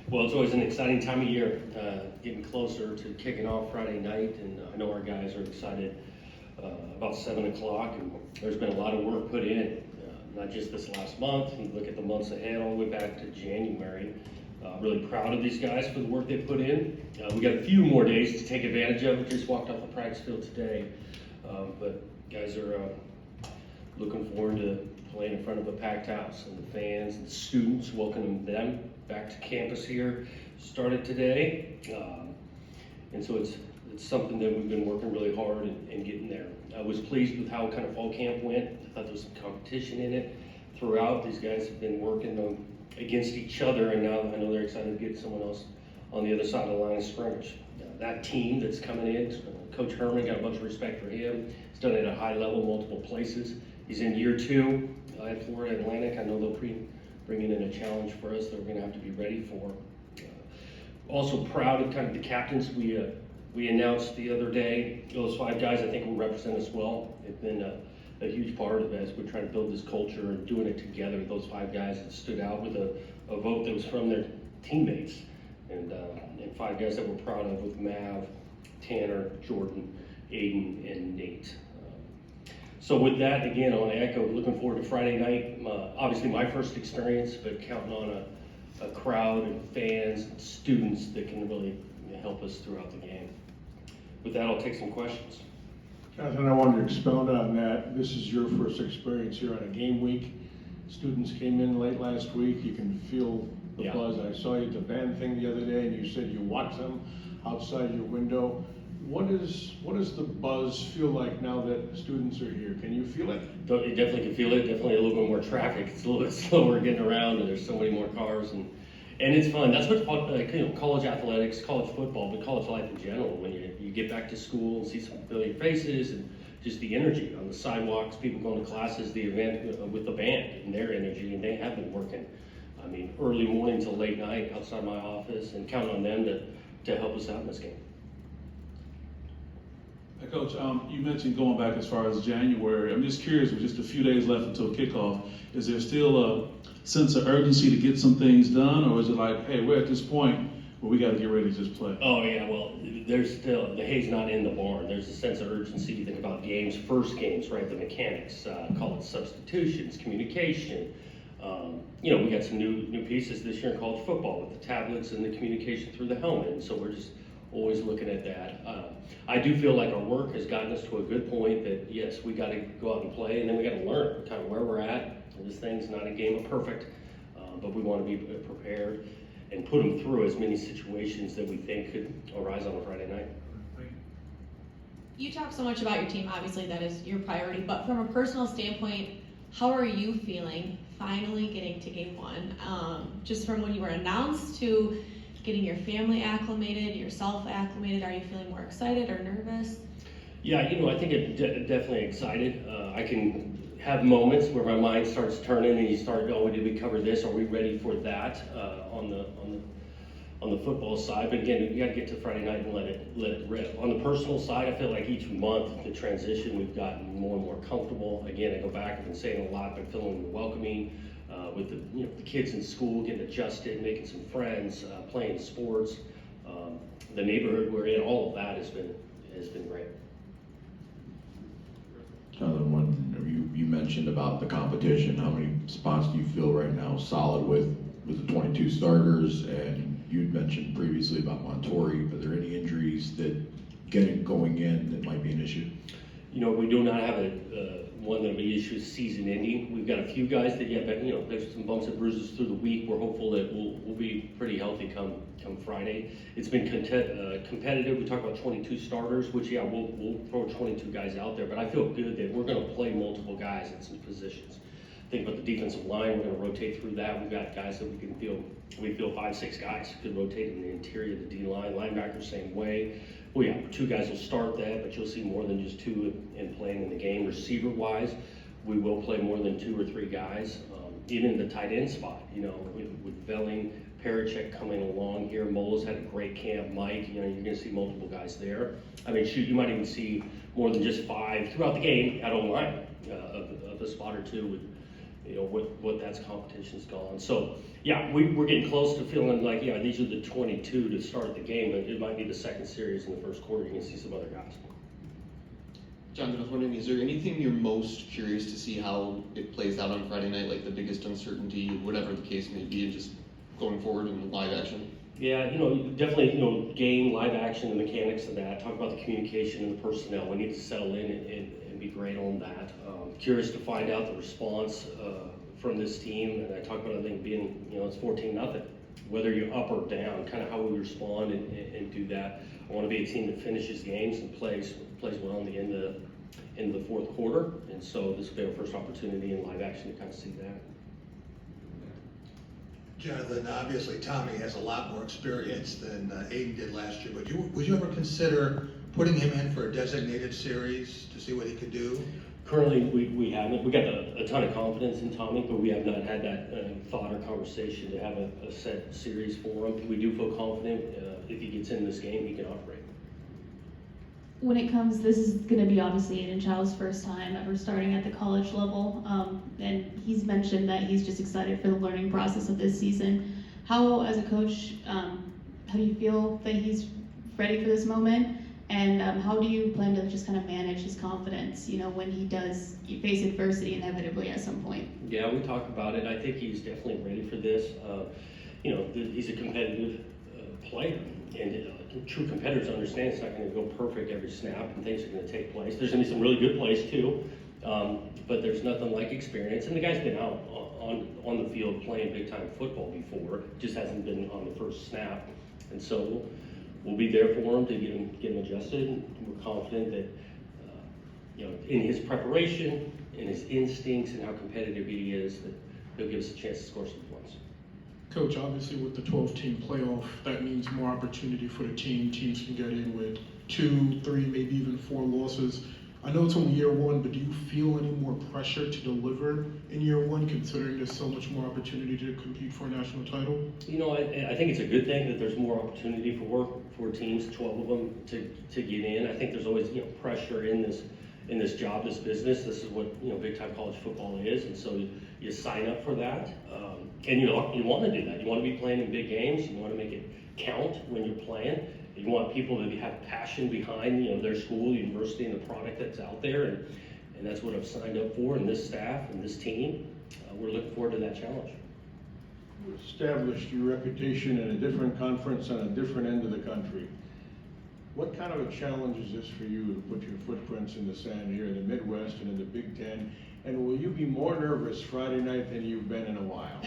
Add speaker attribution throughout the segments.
Speaker 1: Well, it's always an exciting time of year, getting closer to kicking off Friday night, and I know our guys are excited about 7 o'clock, and there's been a lot of work put in, not just this last month. You look at the months ahead, all the way back to January. Really proud of these guys for the work they put in. We got a few more days to take advantage of. We just walked off the practice field today, but guys are looking forward to playing in front of a packed house, and the fans and the students, welcoming them back to campus here. Started today, and so it's something that we've been working really hard and getting there. I was pleased with how kind of fall camp went. I thought there was some competition in it throughout. These guys have been working against each other, and now I know they're excited to get someone else on the other side of the line of scrimmage. That team that's coming in, Coach Herman, got a bunch of respect for him. He's done it at a high level, multiple places. He's in year 2 at Florida Atlantic. I know they'll bringing in a challenge for us that we're going to have to be ready for. Also proud of kind of the captains we announced the other day. Those 5 guys I think will represent us well. They've been a huge part of it as we're trying to build this culture and doing it together. Those 5 guys that stood out with a vote that was from their teammates, and 5 guys that we're proud of with Mav, Tanner, Jordan, Aiden, and Nate. So with that, again, I want to echo, looking forward to Friday night. Obviously my first experience, but counting on a crowd and fans and students that can really help us throughout the game. With that, I'll take some questions.
Speaker 2: Jonathan, I wanted to expound on that. This is your first experience here on a game week. Students came in late last week. You can feel the buzz. I saw you at the band thing the other day, and you said you watch them outside your window. What does the buzz feel like now that students are here? Can you feel it?
Speaker 1: You definitely can feel it. Definitely a little bit more traffic. It's a little bit slower getting around, and there's so many more cars, and it's fun. That's what college athletics, college football, but college life in general. When you get back to school and see some familiar faces and just the energy on the sidewalks, people going to classes, the event with the band and their energy, and they have been working. I mean, early morning till late night outside my office, and counting on them to help us out in this game.
Speaker 3: Coach, you mentioned going back as far as January. I'm just curious, with just a few days left until kickoff, is there still a sense of urgency to get some things done, or is it like, hey, we're at this point where we got to get ready to just play?
Speaker 1: Oh yeah, well, there's still, the hay's not in the barn. There's a sense of urgency. You think about games, first games, right? The mechanics, call it substitutions, communication. We got some new pieces this year in college football with the tablets and the communication through the helmet, and so we're just always looking at that. I do feel like our work has gotten us to a good point that, yes, we got to go out and play, and then we got to learn kind of where we're at. This thing's not a game of perfect, but we want to be prepared and put them through as many situations that we think could arise on a Friday night.
Speaker 4: You talk so much about your team, obviously that is your priority, but from a personal standpoint, how are you feeling finally getting to game 1? Just from when you were announced to getting your family acclimated, yourself acclimated, are you feeling more excited or nervous?
Speaker 1: Yeah, I think I'm definitely excited. I can have moments where my mind starts turning and you start going, did we cover this? Are we ready for that on the football side? But again, you got to get to Friday night and let it rip. On the personal side, I feel like each month the transition, we've gotten more and more comfortable. Again, I go back, I've been saying a lot, but feeling welcoming. With the kids in school, getting adjusted, making some friends, playing sports, the neighborhood we're in, all of that has been great.
Speaker 5: Jonathan, when you mentioned about the competition, how many spots do you feel right now solid with the 22 starters? And you'd mentioned previously about Montori. Are there any injuries that going in that might be an issue?
Speaker 1: We do not have one that'll be issued season ending. We've got a few guys that, but there's some bumps and bruises through the week. We're hopeful that we'll be pretty healthy come Friday. It's been competitive. We talk about 22 starters, which we'll throw 22 guys out there, but I feel good that we're going to play multiple guys at some positions. Think about the defensive line. We're going to rotate through that. We've got guys that we feel 5-6 guys could rotate in the interior of the D line. Linebackers, same way. Well, yeah, 2 guys will start that, but you'll see more than just 2 in playing in the game. Receiver-wise, we will play more than 2 or 3 guys. Even in the tight end spot, with Velling, Parachek coming along here. Mola's had a great camp. Mike, you're going to see multiple guys there. I mean, shoot, you might even see more than just 5 throughout the game at O-line of a spot or 2 with what that's competition's gone. So, yeah, we're getting close to feeling like, yeah, these are the 22 to start the game, but it might be the second series in the first quarter. You can see some other guys.
Speaker 6: Jonathan, I was wondering, is there anything you're most curious to see how it plays out on Friday night, like the biggest uncertainty, whatever the case may be, and just going forward in live action?
Speaker 1: Yeah, definitely, game, live action, the mechanics of that. Talk about the communication and the personnel. We need to settle in and be great on that. Curious to find out the response from this team. And I talked about, I think, being, it's 14-0. Whether you're up or down, kind of how we respond and do that. I want to be a team that finishes games and plays well in the fourth quarter. And so this will be our first opportunity in live action to kind of see that.
Speaker 7: Jonathan, obviously Tommy has a lot more experience than Aiden did last year, but would you ever consider putting him in for a designated series to see what he could do?
Speaker 1: Currently, we haven't. We got a ton of confidence in Tommy, but we have not had that thought or conversation to have a set series for him. We do feel confident if he gets in this game, he can operate.
Speaker 8: When it comes, this is going to be obviously Aiden Chow's first time ever starting at the college level, and he's mentioned that he's just excited for the learning process of this season. How, as a coach, how do you feel that he's ready for this moment? And how do you plan to just kind of manage his confidence, when he does face adversity inevitably at some point?
Speaker 1: Yeah, we talk about it. I think he's definitely ready for this. He's a competitive player, and true competitors understand it's not going to go perfect every snap, and things are going to take place. There's going to be some really good plays too, but there's nothing like experience. And the guy's been out on the field playing big time football before, just hasn't been on the first snap, and so we'll be there for him to get him adjusted. And we're confident that in his preparation, in his instincts, and how competitive he is, that he'll give us a chance to score some points.
Speaker 9: Coach, obviously with the 12-team playoff, that means more opportunity for the team. Teams can get in with 2, 3, maybe even 4 losses. I know it's only year one, but do you feel any more pressure to deliver in year one, considering there's so much more opportunity to compete for a national title?
Speaker 1: I think it's a good thing that there's more opportunity for teams, 12 of them, to get in. I think there's always pressure in this job, this business. This is what big time college football is, and so you sign up for that. And you want to do that. You want to be playing in big games. You want to make it count when you're playing. You want people to have passion behind their school, university, and the product that's out there, and that's what I've signed up for. And this staff and this team, we're looking forward to that challenge.
Speaker 2: You established your reputation in a different conference on a different end of the country. What kind of a challenge is this for you to put your footprints in the sand here in the Midwest and in the Big Ten? And will you be more nervous Friday night than you've been in a while?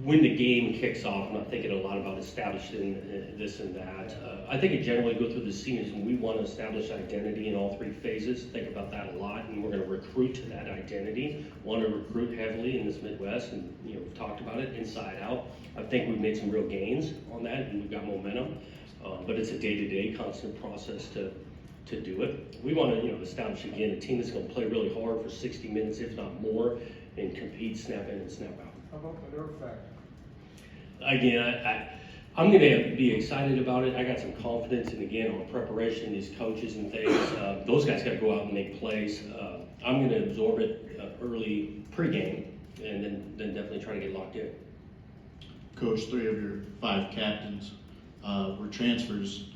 Speaker 1: When the game kicks off, I'm not thinking a lot about establishing this and that. I think it generally go through the season. We want to establish identity in all 3 phases. Think about that a lot, and we're going to recruit to that identity. Want to recruit heavily in this Midwest, and we've talked about it inside out. I think we've made some real gains on that, and we've got momentum. But it's a day-to-day, constant process to do it. We want to establish again a team that's going to play really hard for 60 minutes, if not more, and compete, snap in and snap out.
Speaker 2: How about the nerve factor?
Speaker 1: Again, I'm going to be excited about it. I got some confidence, and again, on preparation, these coaches and things, those guys got to go out and make plays. I'm going to absorb it early pregame, and then definitely try to get locked in.
Speaker 10: Coach, 3 of your 5 captains were transfers.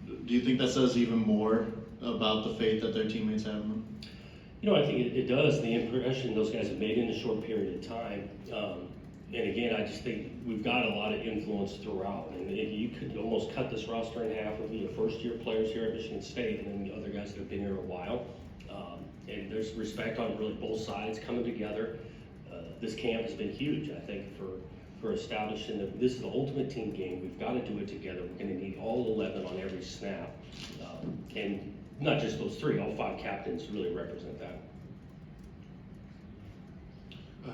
Speaker 10: Do you think that says even more about the faith that their teammates have in them?
Speaker 1: I think it does. The impression those guys have made in a short period of time. And again, I just think we've got a lot of influence throughout. And you could almost cut this roster in half with the first-year players here at Michigan State and then the other guys that have been here a while. And there's respect on really both sides coming together. This camp has been huge, I think, for establishing that this is the ultimate team game. We've got to do it together. We're going to need all 11 on every snap. And not just those 3, all 5 captains really represent that.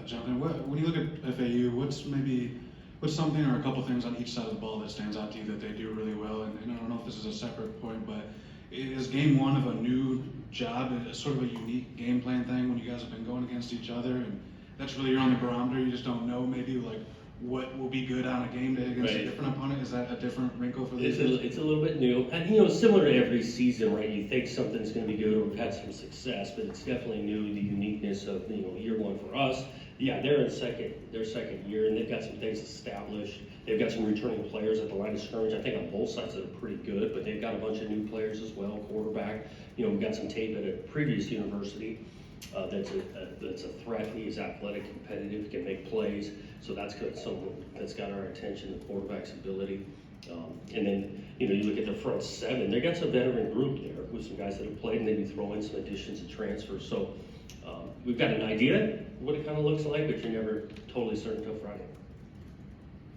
Speaker 11: Jonathan, when you look at FAU, what's something or a couple things on each side of the ball that stands out to you that they do really well? And I don't know if this is a separate point, but is game one of a new job, sort of a unique game plan thing when you guys have been going against each other, and that's really you're on the barometer, you just don't know maybe like what will be good on a game day against
Speaker 1: Right.
Speaker 11: a different opponent? Is that a different wrinkle for the
Speaker 1: It's
Speaker 11: defense?
Speaker 1: a little bit new, and similar to every season, right? You think something's going to be good, or we've had some success, but it's definitely new. The uniqueness of year one for us. Yeah, they're in their second year, and they've got some things established. They've got some returning players at the line of scrimmage. I think on both sides that are pretty good, but they've got a bunch of new players as well. Quarterback, we've got some tape at a previous university. That's a threat. He's athletic, competitive, can make plays. So that's good. Something that's got our attention. The quarterback's ability, and then you look at the front seven. They got some veteran group there with some guys that have played, and maybe throw in some additions and transfers. So we've got an idea what it kind of looks like, but you're never totally certain until Friday.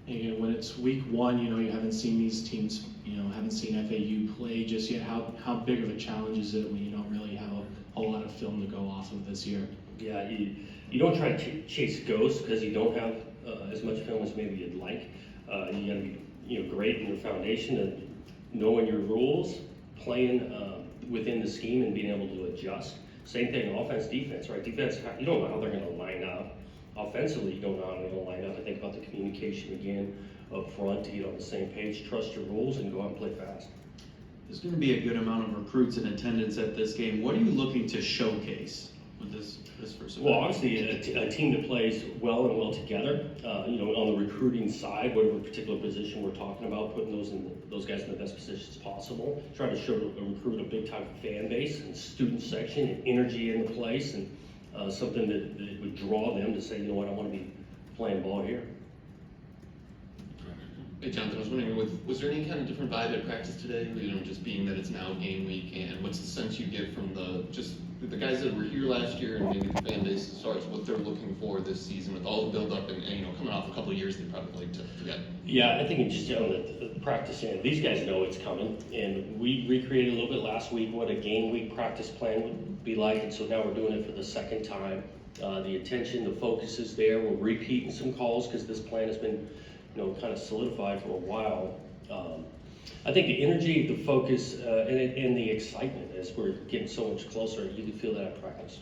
Speaker 12: And when it's week one, you haven't seen these teams, haven't seen FAU play just yet. How big of a challenge is it when you don't really have a whole lot of film to go off of this year?
Speaker 1: Yeah, you don't try to chase ghosts because you don't have as much film as maybe you'd like. You got to be great in your foundation of knowing your rules, playing within the scheme, and being able to adjust. Same thing, offense, defense, right? Defense, you don't know how they're going to line up. Offensively, you don't know how they're going to line up. I think about the communication again up front to get on the same page, trust your rules, and go out and play fast.
Speaker 13: There's going to be a good amount of recruits in attendance at this game. What are you looking to showcase with this first event?
Speaker 1: Well, obviously, a team that plays well and well together. On the recruiting side, whatever particular position we're talking about, putting those guys in the best positions possible. Try to recruit a big time fan base and student section and energy in the place, and something that would draw them to say, I want to be playing ball here.
Speaker 6: Hey Jonathan, I was wondering, was there any kind of different vibe at practice today? Just being that it's now game week, and what's the sense you get from the guys that were here last year, and maybe the fan base as far as what they're looking for this season with all the build up and coming off a couple of years they probably like to forget?
Speaker 1: Yeah, I think it's just on the practice end. These guys know it's coming, and we recreated a little bit last week what a game week practice plan would be like, and so now we're doing it for the second time. The attention, the focus is there. We're repeating some calls because this plan has been kind of solidified for a while. I think the energy, the focus, and the excitement as we're getting so much closer, you can feel that at practice.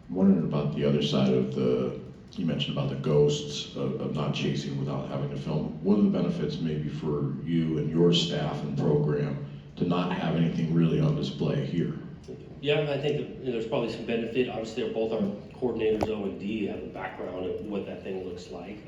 Speaker 5: I'm wondering about the other side of you mentioned about the ghosts of not chasing without having to film. What are the benefits maybe for you and your staff and program to not have anything really on display here?
Speaker 1: Yeah, I think that, there's probably some benefit. Obviously, both our coordinators, O&D, have a background of what that thing looks like.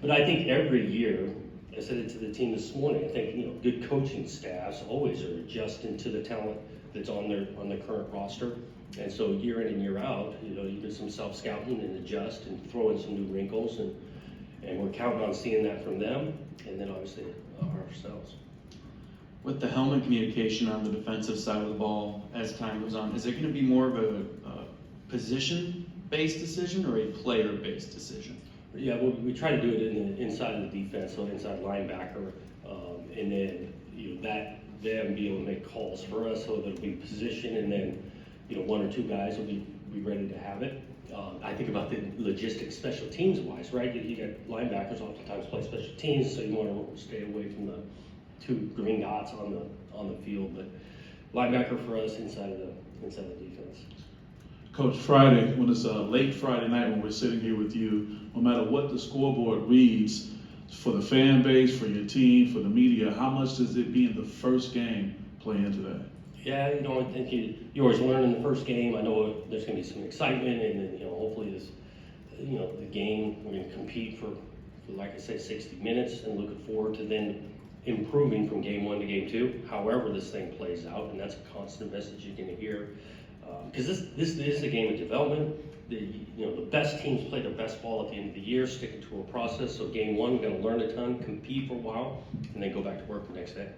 Speaker 1: But I think every year, I said it to the team this morning, I think good coaching staffs always are adjusting to the talent that's on the current roster. And so year in and year out, you do some self-scouting and adjust and throw in some new wrinkles, and we're counting on seeing that from them, and then obviously ourselves.
Speaker 13: With the helmet communication on the defensive side of the ball as time goes on, is it going to be more of a position-based decision or a player-based decision?
Speaker 1: Yeah, we try to do it inside of the defense, so inside linebacker, and then them be able to make calls for us, so there'll be position, and then one or two guys will be ready to have it. I think about the logistics, special teams wise, right? You got linebackers oftentimes play special teams, so you want to stay away from the two green dots on the field, but linebacker for us inside of the defense.
Speaker 3: Coach, Friday, when it's a late Friday night when we're sitting here with you, no matter what the scoreboard reads, for the fan base, for your team, for the media, how much does it being the first game play into that?
Speaker 1: Yeah, I think you always learn in the first game. I know there's going to be some excitement, and then hopefully this, the game, we're going to compete for like I say, 60 minutes, and looking forward to then improving from game one to game two. However this thing plays out, and that's a constant message you're going to hear, because this is a game of development. The best teams play their best ball at the end of the year, sticking to a process. So game one, we're going to learn a ton, compete for a while, and then go back to work the next day.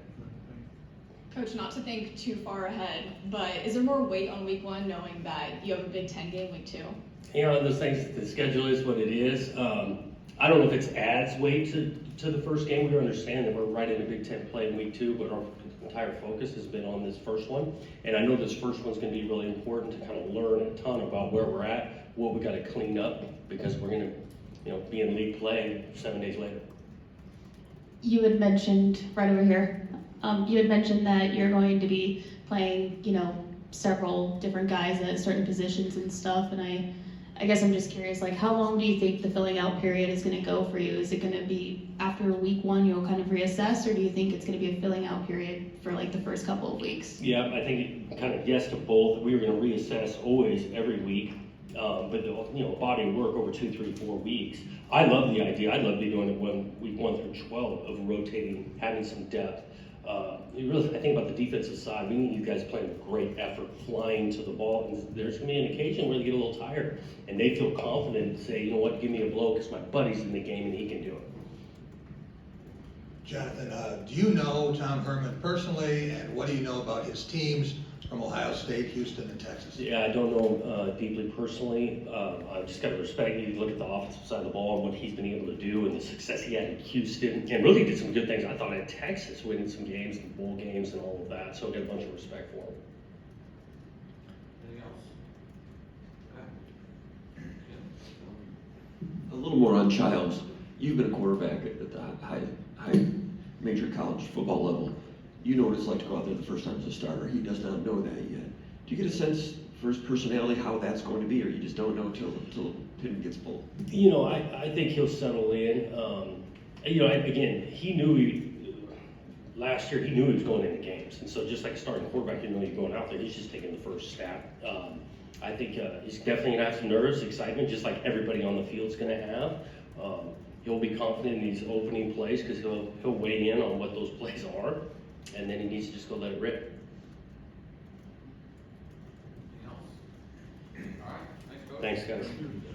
Speaker 4: Coach, not to think too far ahead, but is there more weight on week one knowing that you have a Big Ten game week two?
Speaker 1: Those things, the schedule is what it is. I don't know if it's adds weight to the first game. We understand that we're right in the Big Ten play in week two, but our entire focus has been on this first one. And I know this first one's going to be really important to kind of learn a ton about where we're at, what we got to clean up, because we're going to, be in league play 7 days later.
Speaker 8: You had mentioned right over here. You had mentioned that you're going to be playing, several different guys at certain positions and stuff, and I I guess I'm just curious, like, how long do you think the filling out period is going to go for you? Is it going to be after week one you'll kind of reassess, or do you think it's going to be a filling out period for like the first couple of weeks?
Speaker 1: Yeah, I think kind of yes to both. We were gonna reassess always every week, but body of work over 2, 3, 4 weeks. I love the idea. I'd love to be doing it week 1 through 12 of rotating, having some depth. I think about the defensive side. We need you guys playing with great effort, flying to the ball. And there's gonna be an occasion where they get a little tired, and they feel confident to say, you know what, give me a blow because my buddy's in the game and he can do it.
Speaker 7: Jonathan, do you know Tom Herman personally, and what do you know about his teams from Ohio State, Houston, and Texas?
Speaker 1: Yeah, I don't know deeply personally. I just got to respect you. Look at the offensive side of the ball and what he's been able to do, and the success he had in Houston, and really did some good things. I thought at Texas, winning some games, and bowl games, and all of that. So I got a bunch of respect for him.
Speaker 6: Anything else?
Speaker 14: A little more on Childs. You've been a quarterback at the high major college football level. You know what it's like to go out there the first time as a starter. He does not know that yet. Do you get a sense for his personality how that's going to be, or you just don't know till pin gets pulled?
Speaker 1: I think he'll settle in. Again, he knew last year he knew he was going into games, and so just like a starting quarterback, he's going out there. He's just taking the first step. I think he's definitely gonna have some nerves, excitement, just like everybody on the field's gonna have. He'll be confident in these opening plays because he'll weigh in on what those plays are, and then he needs to just go let it rip.
Speaker 6: Anything else? All right, thanks, Coach.
Speaker 1: Thanks, guys.